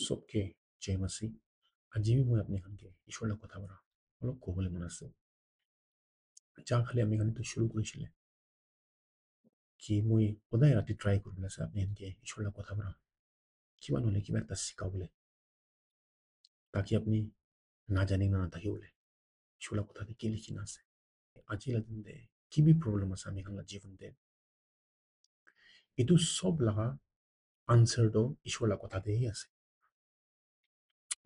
सबके जय मसीह আজি মই আপুনি খানকে ঈশ্বৰৰ কথা বৰা অলপ ক'বলৈ মন আছে যাক খালি আমি খানটো শুৰু কৰিছিলে কি মই সদায় ৰাতি ট্ৰাই কৰিবলৈ আছে আপুনি সেনেকে ঈশ্বৰৰ কথা বৰা কিবা নহ'লে কিবা এটা শিকাবলৈ তাকে আপুনি নাজানি না নাথাকিবলৈ ঈশ্বৰৰ কথাতে কি লিখি আছে আজিৰ দিনতে কি বি প্ৰব্লেম আছে আমি খানৰ জীৱনতে এইটো সব লগা আনচাৰটো ঈশ্বৰৰ কথাতেই আছে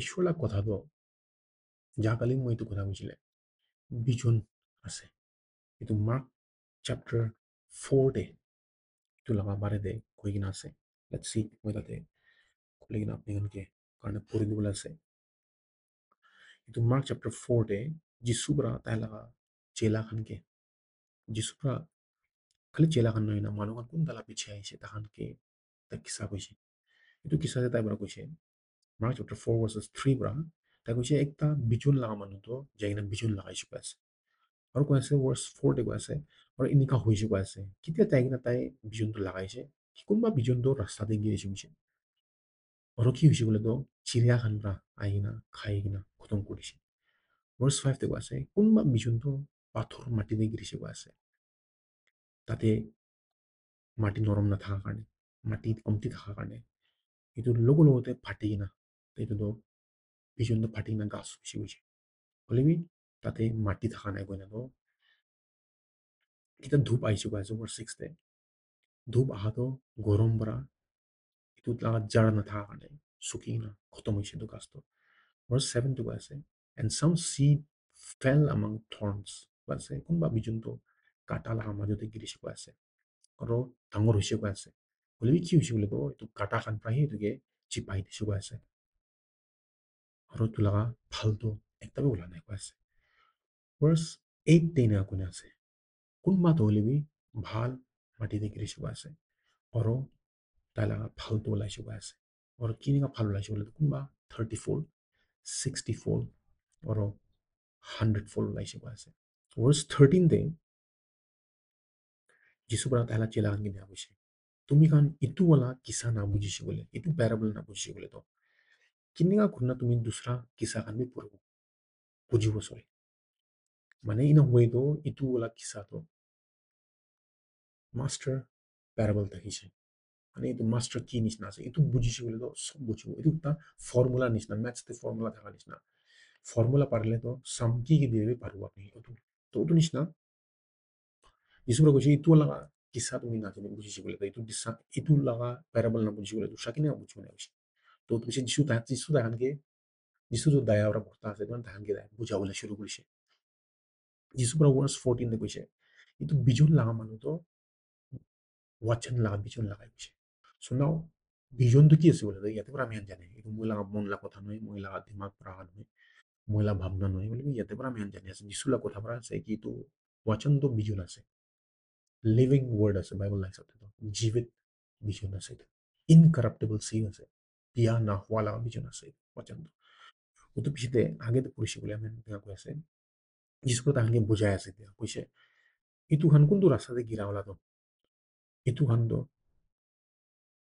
ঈশ্বৰৰ কথাটো যাকালি মই এইটো কথা কৈছিলে বিজন আছে এইটো মাৰ্ক চেপ্টাৰ 4 দে এইটো লগা বাৰে দে কৈ কিনা আছে লেটছ সি মই তাতে খুলি কিনা আপুনি কেনেকৈ কাৰণে পঢ়ি দিবলৈ আছে এইটো মাৰ্ক চেপ্টাৰ 4 দে যিচুপৰা তাই লগা চেলা খানকে যিচুপৰা খালি চেলা খান নহয় না মানুহ খান কোন তালা পিছে আহিছে তাহানকে তাক কিছা কৈছে এইটো কিছা যে তাই পৰা কৈছে মাৰ্ক চেপ্টাৰ 4 ভাৰ্চেছ 3 পৰা তাই কৈছে একটা বিজুন লগা মানুহটো যাই কিনা বিজুন লগাইছে কৈ আছে আৰু কৈ আছে ভাৰ্চ 4 তে কৈ আছে আৰু এনেকুৱা হৈছে কৈ আছে কেতিয়া তাই কিনা তাই বিজুনটো লগাইছে কোনোবা বিজুনটো ৰাস্তাতে গিৰিছে কৈছে আৰু কি হৈছে বোলে তো চিৰিয়াখান পৰা আহি কিনা খাই কিনা খতম কৰিছে ভাৰ্চ 5 তে কৈ আছে কোনোবা বিজুনটো পাথৰ মাটিতে গিৰিছে কৈ আছে তাতে মাটি নৰম নাথাকাৰ কাৰণে মাটি কমতি থকাৰ কাৰণে এইটো লগতে ফাটি কিনা এইটোতো বিজুনটো ফাটি কিনা গাছ গুচি গৈছে হ'লেবি তাতে মাটি থকা নাই কৈ না তো এতিয়া ধূপ আহিছে কৈ আছে ভাৰ্চ 6 তে ধূপ অহাটো গৰম পৰা এইটো লগত জাৰা নাথাকাৰ কাৰণে চুকি কিনা খতম হৈছে এইটো গাছটো ভাৰ্চ 7 টো কৈ আছে এণ্ড চাম seed fell among thorns কৈ আছে কোনোবা বিজুনটো কাটা লগা মাজতে গিৰিছে কৈ আছে আৰু ডাঙৰ হৈছে কৈ আছে হ'লেবি কি হৈছে বোলে তো এইটো কাটা খান পৰাহে এইটোকে চিপাই দিছে কৈ আছে আৰু এইটো লগা ভালটো একদমেই ওলা নাই কৈ আছে ভাৰ্চ 8 টেইনা কোনে আছে কোনোবাটো হ'লেবি ভাল মাটিতে গিৰিছে কৈ আছে আৰু তাই লগা ভালটো ওলাইছে কৈ আছে আৰু কেনেকুৱা ভাল ওলাইছে বোলে কোনোবা 30 fold 60 fold আৰু 100 fold ওলাইছে কৈ আছে ভাৰ্চ 13 তে যিচুপৰা তাইলা চেলা খান কিনা কৈছে তুমি খান ইটো वाला কিছা না বুজিছে বোলে ইটো প্যারাবল না বুজিছে বোলে তো কেনেকুৱা ঘটনা তুমি দুসৰা কিছা খান বি পঢ়িব বুজিব চলে মানে ইন ওয়েটো ইটো वाला কিছাটো মাস্টাৰ প্যাৰাবল থাকিছে মানে এইটো মাস্টাৰ কি নিচিনা আছে এইটো বুজিছে বোলে তো সব বুজিব এইটো এটা ফৰ্মুলা নিচিনা মেথছতে ফৰ্মুলা থকা নিচিনা ফৰ্মুলা পাৰিলে তো সাম কি দিয়ে পাৰিব আপুনি এইটো তো এইটো নিচিনা যিচুপৰা কৈছে ইটো লগা কিছা তুমি নাজানি বুজিছে বোলে তো এইটো দিছা ইটো লগা প্যারাবল না বুজিছে বোলে দুসৰা কিনে বুজিব না কৈছে তো কৈছে যিচু তাহানকে যিচুটো দায়া আৰু ভক্তা আছে তাহানকে বুজাবলৈ শুৰু কৰিছে যিচুপৰা ভাৰ্চ 14 তে কৈছে এইটো বিজুন লগা মানুহটো ওয়াচন লাগা বিজন লাগাই গৈছে সো নাও বিজনটো কি আছে বলে ইয়াতে পৰা আমি জানে এইটো মই লাগা মন লাগা কথা নহয় মই লাগা দিমাগ পৰা নহয় মই লাগা ভাবনা নহয় বলে ইয়াতে পৰা আমি জানি আছে যিছু লাগা কথা পৰা আছে কি এইটো ওয়াচনটো বিজন আছে লিভিং ওয়ার্ড আছে বাইবেল লাইক সাথে তো জীবিত বিজন আছে ইনকারাপ্টেবল সিড আছে পিয়া না হওয়া লাগা বিজন আছে ওয়াচনটো ওটো পিছতে আগে তো পড়িছি বলে আমি দেখা কৈ আছে যিছু তাহাকে বুজাই আছে এতিয়া কৈছে এইটো খান কোনটো ৰাস্তাতে গিৰা হলা তো এইটো খান তো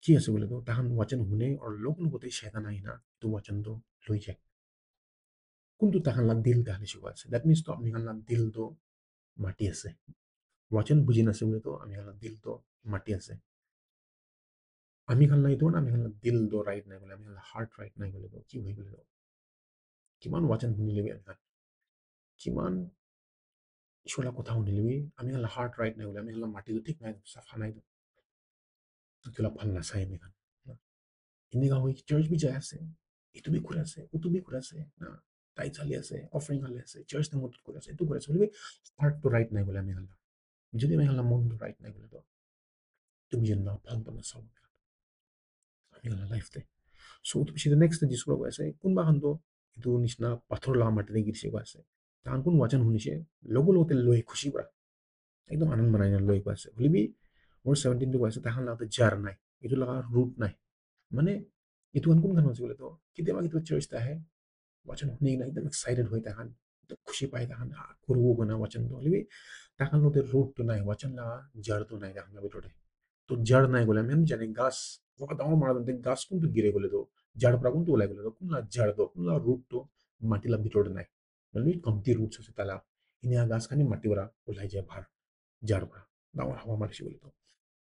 কি আছে বোলে তো তাহান ওয়াচন শুনে আর লোক লগতে শেতান আহি না তো ওয়াচনটো লৈ যায় কোনটো তাহান লাগ দিল তাহালে শিকোৱা আছে দ্যাট মিনছ তো আমি খান লাগ দিল তো মাটি আছে ওয়াচন বুজি নাছে বোলে তো আমি খান লাগ দিল তো মাটি আছে আমি খান লাগ তো না আমি খান লাগ দিল তো রাইট নাই বলে আমি খান লাগ হার্ট রাইট নাই বলে তো কি হৈ গ'লে তো কিমান ওয়াচন শুনিলেবি আমি খান কিমান ঈশ্বৰৰ কথা শুনিলেবি আমি খান লাগ হার্ট রাইট নাই বলে আমি খান লাগ মাটিটো ঠিক নাই চাফা নাই তো কিবা ভাল নাচাই আমি খান এনেকুৱা হৈ চাৰ্চ বি যাই আছে এইটো বি কৰি আছে ওটো বি কৰি আছে না তাই চালি আছে অফাৰিং হালি আছে চাৰ্চ নামত কৰি আছে এইটো কৰি আছে বলে হাৰ্টটো ৰাইট নাই বলে আমি হাল্লা যদি আমি হাল্লা মনটো ৰাইট নাই বলে তো তুমি যেন না ভাল পালে চাব আমি হাল্লা লাইফতে চ' তো পিছতে নেক্সট যিছু কৈ আছে কোনোবা খানটো এইটো নিচিনা পাথৰ লগা মাটিতে গিৰিছে কৈ আছে তাহান কোন ৱাচন শুনিছে লগতে লৈ খুচি পৰা একদম আনন্দ বনাই লৈ কৈ আছে হলিবি মোৰ 17টো কৈ আছে তাহান লগতে জাৰ নাই এইটো লগা ৰুট নাই মানে এইটো কোন খান হৈছে বোলে তো কেতিয়াবা কেতিয়াবা চাৰ্চ আহে वचन শুনি কিনে একদম এক্সাইটেড হৈ তাহান একদম খুশি পাই তাহান কৰিব বনা वचनটো হলিবি তাহান লগতে ৰুটটো নাই वचन লগা জাৰটো নাই তাহানৰ ভিতৰতে তো জাৰ নাই গলে আমি জানি গাছ ডাঙৰ মাৰা গাছ কোনটো গিৰে গলে তো झाडपरा कोणतो ওলাই গ'লে কোনলা ঝাড় দ কোনলা ৰুট তো মাটিলা ভিতৰতে নাই মানে কমটি ৰুটছ আছে তালা ইনিয়া গাছ খানি মাটি পৰা ওলাই যায় ভাৰ ঝাড়পৰা ডাঙৰ হাৱা মাৰিছে বুলি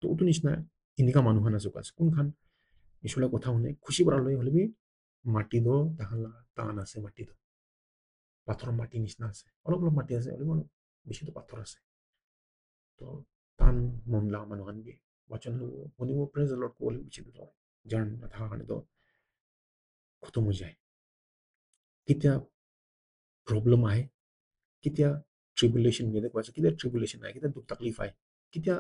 তো উটো নিচিনা এনেকা মানুহ খান আছে কোনখান ইছলে কথা শুনে খুচি পৰা লৈ হ'লে বি মাটি দ তাহালা টান আছে মাটি দ পাথৰৰ মাটি নিচিনা আছে অলপ অলপ মাটি আছে অলপ অলপ বেছিতো পাথৰ আছে তো টান মন লগা মানুহ খান বি বচন ল'ব শুনিব প্ৰেজ অলপ ক'বলৈ বিচাৰিব যাৰ নাথাকা কাৰণেতো খতম হৈ যায় কেতিয়া প্ৰব্লেম আহে কেতিয়া ট্ৰিবুলেশ্যন যেনেকুৱা আছে কেতিয়া ট্ৰিবুলেশ্যন আহে কেতিয়া দুখ তাকলিফ আহে কেতিয়া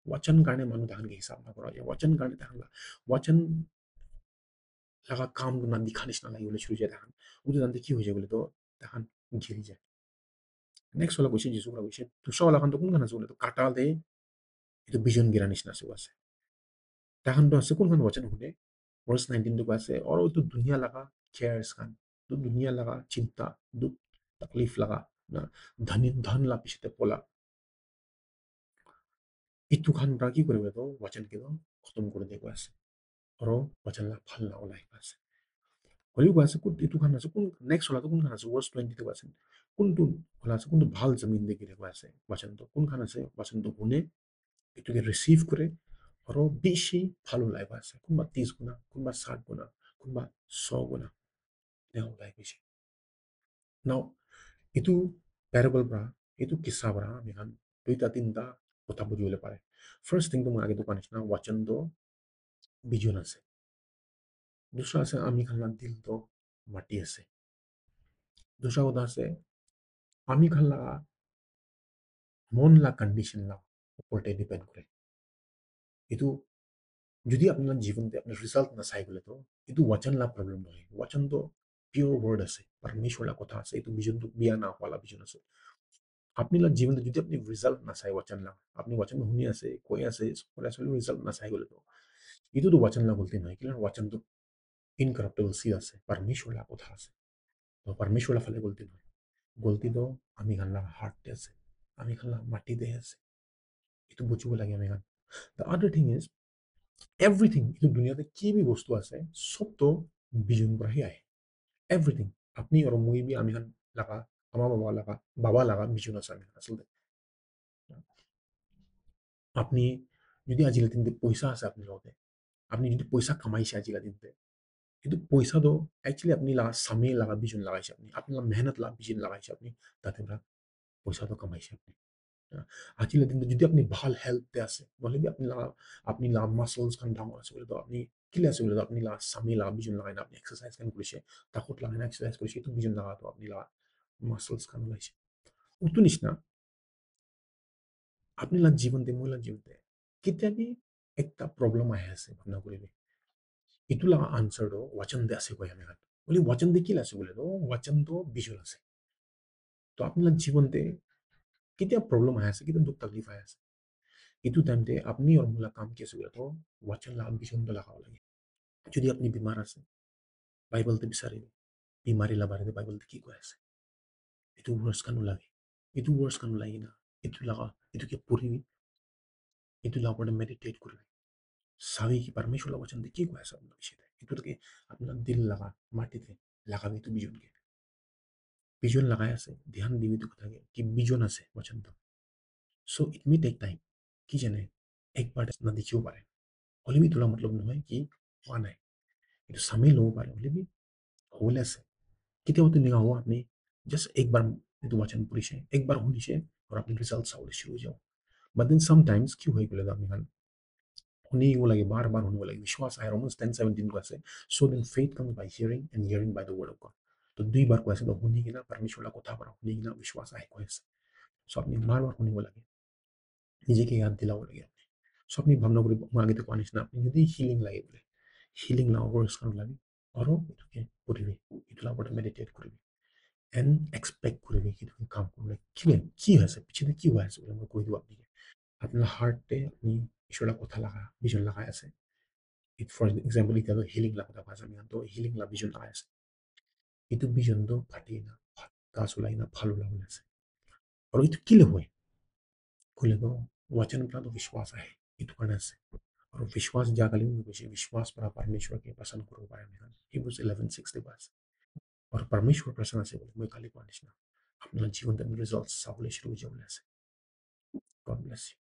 वचन কাৰণে মানুহ তাহানকে হিচাপ নকৰা যায় वचन কাৰণে তাহান वचन লাগা কাম না দিখা নিচিনা লাগিবলৈ শুরু যায় তাহান উঠে জানতে কি হৈ যায় বলে তো তাহান ঘিরি যায় নেক্সট হলা কৈছে যিছু পৰা কৈছে দুসৰা ওলাখানটো কোনখান আছে বলে তো কাটাল দে এইটো বিজন গিৰা নিচিনা আছে তাহানটো আছে কোনখন वचन শুনে वर्स 19 तो আছে और तो दुनिया लगा cares खान तो दुनिया लगा चिंता दुख तकलीफ लगा ना धन ला पिछते पोला इतु खान बरा की करे तो वचन के तो खत्म कर दे আছে और वचन ला फल ना ओलाई আছে হলিও আছে কোন ইটু খান আছে কোন নেক্সট হলা তো কোন খান আছে वर्स 20 তো আছে কোনটো হলা আছে কোনটো ভাল জমিন দেখি রেখা আছে वचन তো কোন খান আছে वचन তো শুনে এটুকে রিসিভ করে और বেশি ভালো লাগা আছে কোনবা 30 গুণা কোনবা 60 গুণা কোনবা 100 গুণা দেও ওলাই গৈছে নাও itu parable pra itu kisah pra আমি খান দুইটা তিনটা কথা বুঝিবলৈ পাৰে ফাৰ্ষ্ট থিংটো মই আগে দোকান নিচিনা वचन তো বিজন আছে দুসরা আছে আমি খান দিল তো মাটি আছে দুসরা কথা আছে আমি খান মন লা কন্ডিশন লা ওপৰতে ডিপেন্ড কৰে এইটো যদি আপোনাৰ জীৱনতে আপোনাৰ ৰিজাল্ট নাচাই গ'লে তো এইটো वचन লা প্ৰব্লেম নহয় वचन তো পিয়ৰ ৱৰ্ড আছে পৰমেশ্বৰৰ লা কথা আছে এইটো বিজনটো বিয়া না হোৱালা বিজন আছে আপনি লা জীवन যদি আপনি রিজাল্ট না চাই वचन ला আপনি वचन শুনি আছে কৈ আছে পরে আসলে রিজাল্ট না চাই গলে তো itu তো वचन ला गलती নহয় কিলার वचन তো ইনকারাপ্টেবল সি আছে परमेश्वर ला কথা আছে তো परमेश्वर ला ফালে গলতি নহয় গলতি তো আমি খান লা হার্ট আছে আমি খান লা মাটি দেহ আছে itu বুঝিব লাগে আমি খান the other thing is everything itu দুনিয়াতে কি বি বস্তু আছে সব তো বিজন পৰাহি আহে everything আপনি আর মই বি আমি খান লাগা আমার বাবা লাগা বিজন আছে আমি খান আসলে আপনি যদি আজিকালি দিনতে পইচা আছে আপনার লগতে আপনি যদি পইচা কামাইছে আজিকালি দিনতে কিন্তু পইচাটো একচুয়ালি আপনি লাগা সামে লাগা বিজন লাগাইছে আপনি আপনার মেহনত লাগা বিজন লাগাইছে আপনি তাতে পৰা পইচাটো কামাইছে আপনি আজিকালি দিনতে যদি আপনি ভাল হেল্থতে আছে নহলে বি আপনি লাগা মাসলস খান ডাঙৰ আছে বলে তো আপনি কিলে আছে বলে তো আপনি লাগা সামে লাগা বিজন লাগাই না আপনি এক্সারসাইজ খান কৰিছে তাকত লাগাই না এক্সাৰসাইজ কৰিছে এইটো বিজন লাগা তো আপনি লাগা মাসলস খান ওলাইছে উটো নিচিনা আপনি লাগা জীৱনতে মই লাগা জীৱনতে কেতিয়াবি একটা প্ৰবলেম আহে আছে ভাবনা কৰিবি itu lang ang answer do वचन दे আছে কই আমি বলি वचन दे কি আছে বলে তো वचन তো বিজুল আছে তো আপনার জীবনতে কেতিয়া প্রবলেম আহে আছে কেতিয়া দুখ তকলিফ আহে আছে itu টাইমতে আপনি और মোলা কাম কি আছে বলে তো वचन ला বিজন তো লাগাও লাগে যদি আপনি বিমার আছে বাইবেলতে বিচাৰিবি বিমারি লা বারে বাইবেলতে কি কয় আছে itu ওয়ার্ডস কানো লাগে itu ওয়ার্ডস কানো লাগে না itu লাগা itu কে পড়িবি itu লা উপরে মেডিটেট করবি সাবি কি परमेश्वर वचन दे কি কয় আছে আপনার বিষয়তে itu থেকে আপনার দিল লাগা মাটিতে লাগাবি তো বিজনকে বিজন লাগাই আছে ধ্যান দিবি তো কথাকে কি বিজন আছে वचन তো so it may take time কি জানে একবাৰ না দেখিব পাৰে হ'লে বি তোলা মতলব নহয় কি হোৱা নাই এইটো চামেই ল'ব পাৰে হ'লে বি হ'বলৈ আছে কেতিয়াবা তেনেকুৱা হ'ব আপুনি জাষ্ট একবাৰ এইটো वचन পঢ়িছে একবাৰ শুনিছে আৰু আপুনি ৰিজাল্ট চাবলৈ শুরু হৈ যাব বাট দেন সামটাইমস কি হৈ গ'লে আপুনি খান শুনিব লাগে বাৰ বাৰ শুনিব লাগে বিশ্বাস আহে ৰমন্স 10:17 কৈ আছে so' then faith comes by hearing by the word of God তো দুইবাৰ কৈ আছে তো শুনি কিনা পাৰমেশ্বৰৰ কথা পৰা শুনি কিনা বিশ্বাস আহে কৈ আছে চ' আপুনি বাৰ বাৰ শুনিব লাগে নিজেকে ইয়াদ দিলাব লাগে আপনি চ' আপনি ভাবনা কৰিব মই আগতে কোৱা নিচিনা আপনি যদি হিলিং লাগে বোলে হিলিং লাভ কাৰণ লাগে আৰু এটোকে কৰিবি এইটো ওপৰত মেডিটেট কৰিবি এণ্ড এক্সপেক্ট কৰিবি সেইটো কাম কৰিলে কি হৈছে পিছতে কি হৈ আছে বুলি মই কৈ দিওঁ আপুনি আপনার হার্টে আপনি ঈশ্বরের কথা লাগা বিজন লাগাই আছে ফর এক্সাম্পল এতিয়া তো হিলিং লা কথা কৈছে আমি তো হিলিং লা বিজন লাগাই আছে এইটো বিজনটো ফাটি না গাছ ওলাই না ভাল ওলাবলৈ আছে আৰু এইটো কিলে হয় কলে তো वचन পৰা তো বিশ্বাস আহে এইটো কাৰণে আছে আৰু বিশ্বাস জাগালি মই কৈছে বিশ্বাস পৰা পৰমেশ্বৰকে পছন্দ কৰিব পাৰে আমি Hebrews 11:6 বাছ আৰু পৰমেশ্বৰ পছন্দ আছে বুলি মই কালি কোৱা নিচিনা আপোনাৰ জীৱনত ৰিজাল্ট চাবলৈ শুৰু হৈ যাবলৈ আছে God bless you.